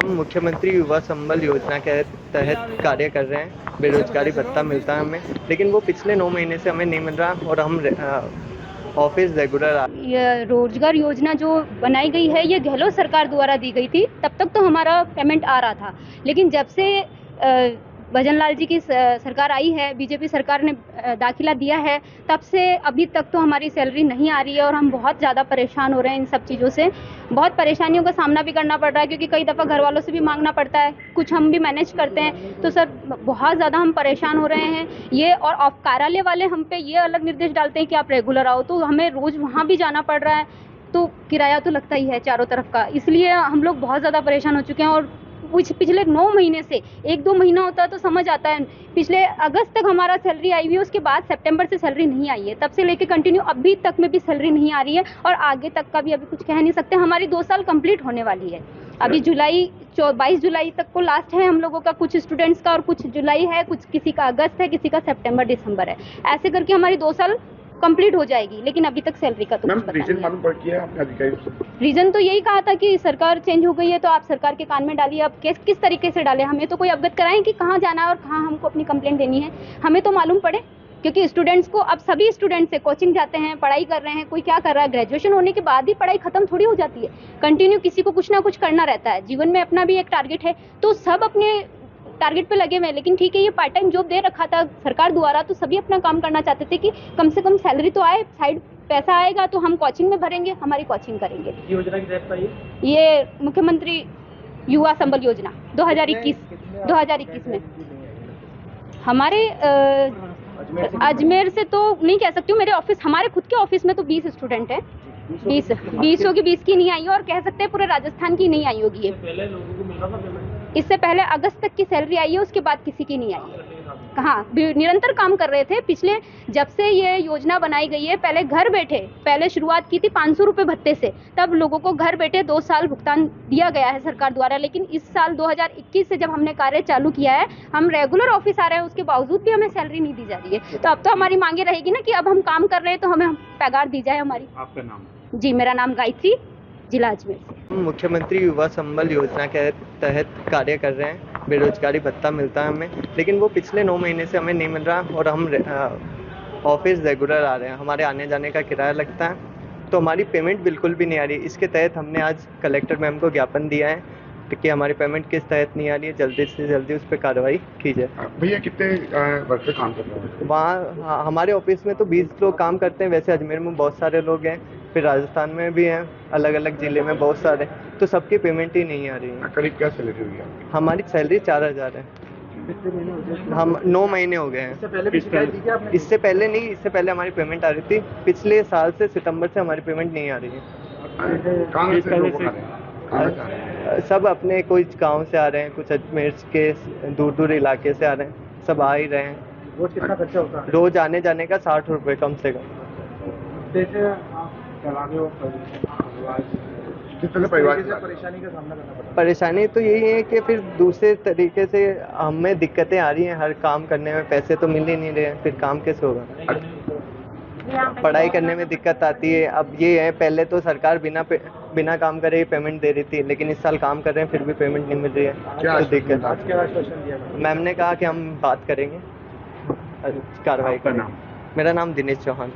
हम मुख्यमंत्री युवा संबल योजना के तहत कार्य कर रहे हैं। बेरोजगारी भत्ता मिलता है हमें, लेकिन वो पिछले 9 महीने से हमें नहीं मिल रहा और हम ऑफिस रेगुलर ये रोजगार योजना जो बनाई गई है ये गहलोत सरकार द्वारा दी गई थी। तब तक तो हमारा पेमेंट आ रहा था, लेकिन जब से भजन लाल जी की सरकार आई है, बीजेपी सरकार ने दाखिला दिया है, तब से अभी तक तो हमारी सैलरी नहीं आ रही है और हम बहुत ज़्यादा परेशान हो रहे हैं इन सब चीज़ों से। बहुत परेशानियों का सामना भी करना पड़ रहा है, क्योंकि कई दफ़ा घर वालों से भी मांगना पड़ता है, कुछ हम भी मैनेज करते हैं। तो सर बहुत ज़्यादा हम परेशान हो रहे हैं ये, और कार्यालय वाले हम पे ये अलग निर्देश डालते हैं कि आप रेगुलर आओ, तो हमें रोज़ वहाँ भी जाना पड़ रहा है, तो किराया तो लगता ही है चारों तरफ का। इसलिए हम लोग बहुत ज़्यादा परेशान हो चुके हैं। और पिछले 9 महीने से 1-2 महीना होता है तो समझ आता है। पिछले अगस्त तक हमारा सैलरी आई हुई है, उसके बाद सितंबर से सैलरी नहीं आई है, तब से लेके कंटिन्यू अभी तक में भी सैलरी नहीं आ रही है, और आगे तक का भी अभी कुछ कह नहीं सकते। हमारी 2 साल कंप्लीट होने वाली है अभी। 22 जुलाई तक को लास्ट है हम लोगों का, कुछ स्टूडेंट्स का, और कुछ जुलाई है, कुछ किसी का अगस्त है, किसी का सितंबर दिसंबर है। ऐसे करके हमारी 2 साल कंप्लीट हो जाएगी, लेकिन अभी तक सैलरी का तो कुछ पता नहीं। रीजन मालूम पड़ गया आपने अधिकारियों से? रीजन तो यही कहा था कि सरकार चेंज हो गई है, तो आप सरकार के कान में डालिए। अब किस तरीके से डालें, हमें तो कोई अवगत कराएं कि कहाँ जाना है और कहाँ हमको अपनी कंप्लेंट देनी है, हमें तो मालूम पड़े। क्योंकि स्टूडेंट्स को, अब सभी स्टूडेंट्स से कोचिंग जाते हैं, पढ़ाई कर रहे हैं, कोई क्या कर रहा है, ग्रेजुएशन होने के बाद ही पढ़ाई खत्म थोड़ी हो जाती है। कंटिन्यू किसी को कुछ ना कुछ करना रहता है, जीवन में अपना भी एक टारगेट है, तो सब अपने टारगेट पे लगे हुए हैं। लेकिन ठीक है, ये पार्ट टाइम जॉब दे रखा था सरकार द्वारा, तो सभी अपना काम करना चाहते थे कि कम से कम सैलरी तो आए, साइड पैसा आएगा तो हम कोचिंग में भरेंगे, हमारी कोचिंग करेंगे। योजना की तहत पाइए ये मुख्यमंत्री युवा संबल योजना 2021 में हमारे अजमेर से तो नहीं कह सकती हूँ, मेरे ऑफिस, हमारे खुद के ऑफिस में तो 20 स्टूडेंट हैं। 20 होगी, 20 की नहीं आई, और कह सकते हैं पूरे राजस्थान की नहीं आई होगी। पहले लोगों को मिल रहा था पेमेंट, इससे पहले अगस्त तक की सैलरी आई है, उसके बाद किसी की नहीं आई है। कहाँ निरंतर काम कर रहे थे पिछले, जब से ये योजना बनाई गई है। पहले घर बैठे, पहले शुरुआत की थी 500 रुपये भत्ते से, तब लोगों को घर बैठे 2 साल भुगतान दिया गया है सरकार द्वारा। लेकिन इस साल 2021 से जब हमने कार्य चालू किया है, हम रेगुलर ऑफिस आ रहे हैं, उसके बावजूद भी हमें सैलरी नहीं दी जा रही है। तो अब तो हमारी मांगे रहेगी ना कि अब हम काम कर रहे हैं तो हमें पगार दी जाए हमारी। आपका नाम? जी, मेरा नाम गायत्री, जिला अजमेर से। हम मुख्यमंत्री युवा संबल योजना के तहत कार्य कर रहे हैं। बेरोजगारी भत्ता मिलता है हमें, लेकिन वो पिछले 9 महीने से हमें नहीं मिल रहा और हम ऑफिस रेगुलर आ रहे हैं। हमारे आने जाने का किराया लगता है, तो हमारी पेमेंट बिल्कुल भी नहीं आ रही। इसके तहत हमने आज कलेक्टर मैम को ज्ञापन दिया है कि हमारी पेमेंट किस तहत नहीं आ रही है, जल्दी से जल्दी उस पर कार्रवाई की जाए। भैया कितने वर्कर काम कर रहे हैं वहाँ? हमारे ऑफिस में तो 20 लोग काम करते हैं। वैसे अजमेर में बहुत सारे लोग हैं, फिर राजस्थान में भी हैं, अलग अलग ज़िले में बहुत सारे, तो सबकी पेमेंट ही नहीं आ रही है। करीब क्या सैलरी हुई आपकी? हमारी सैलरी 4000 है। हम 9 महीने हो गए हैं। इससे पहले नहीं, इससे पहले हमारी पेमेंट आ रही थी। पिछले साल से सितंबर से हमारी पेमेंट नहीं आ रही है। कहाँ से लोग आ रहे हैं? कहाँ से आ रहे हैं? सब अपने कोई गांव से आ रहे हैं, कुछ अजमेर के दूर दूर इलाके से आ रहे हैं, सब आ ही रहे हैं। रोज कितना खर्चा होता है? रोज आने जाने का 60 रुपये कम से कम। जैसे आप चला रहे हो, किस तरह परिवार से परेशानी का सामना करना पड़ता है? परेशानी तो यही है कि फिर दूसरे तरीके से हमें दिक्कतें आ रही हैं। हर काम करने में पैसे तो मिल ही नहीं रहे हैं, फिर काम कैसे होगा? पढ़ाई करने में दिक्कत आती है। अब ये है, पहले तो सरकार बिना काम करे ही पेमेंट दे रही थी, लेकिन इस साल काम कर रहे हैं फिर भी पेमेंट नहीं मिल रही है। क्या तो दिक्कत। आज क्या आश्वासन दिया? मैम ने कहा कि हम बात करेंगे, कार्रवाई आपका करेंगे। नाम? मेरा नाम दिनेश चौहान।